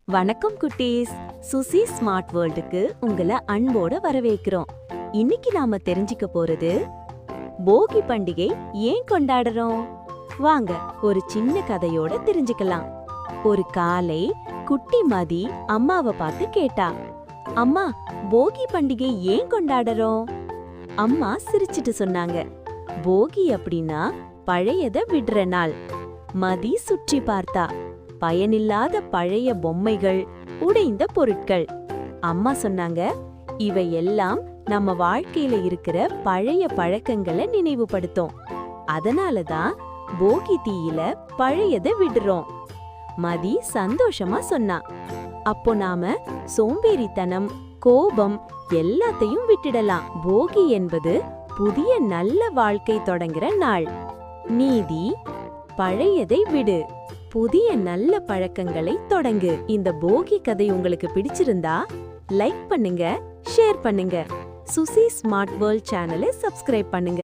வணக்கம் குட்டீஸ். சுசி ஸ்மார்ட் வேர்ல்டுக்கு உங்களை அன்போட வரவேற்கிறோம். இன்னைக்கு நாம தெரிஞ்சுக்க போறது போகி பண்டிகை ஏன் கொண்டாடுறோம். வாங்க ஒரு சின்ன கதையோட தெரிஞ்சுக்கலாம். ஒரு காலை குட்டி மதி அம்மாவை பார்த்து கேட்டா, அம்மா, போகி பண்டிகை ஏன் கொண்டாடுறோம்? அம்மா சிரிச்சிட்டு சொன்னாங்க, போகி அப்படின்னா பழையத விடுற நாள். மதி சுற்றி பார்த்தா, பயனில்லாத பழைய பொம்மைகள், உடைந்த பொருட்கள். அம்மா சொன்னாங்க, இவை எல்லாம் நம்ம வாழ்க்கையில இருக்கிற பழைய பழக்கங்களை நினைவுபடுத்தும். அதனாலதான் போகி தீயில பழையத விடுறோம். மதி சந்தோஷமா சொன்னா, அப்போ நாம சோம்பேறித்தனம், கோபம் எல்லாத்தையும் விட்டுடலாம். போகி என்பது புதிய நல்ல வாழ்க்கை தொடங்குற நாள். நீதி, பழையதை விடு, புதிய நல்ல பழக்கங்களை தொடங்கு. இந்த போகி கதை உங்களுக்கு பிடிச்சிருந்தா லைக் பண்ணுங்க, ஷேர் பண்ணுங்க. சுசி ஸ்மார்ட் வேர்ல்ட் சேனலை சப்ஸ்கிரைப் பண்ணுங்க.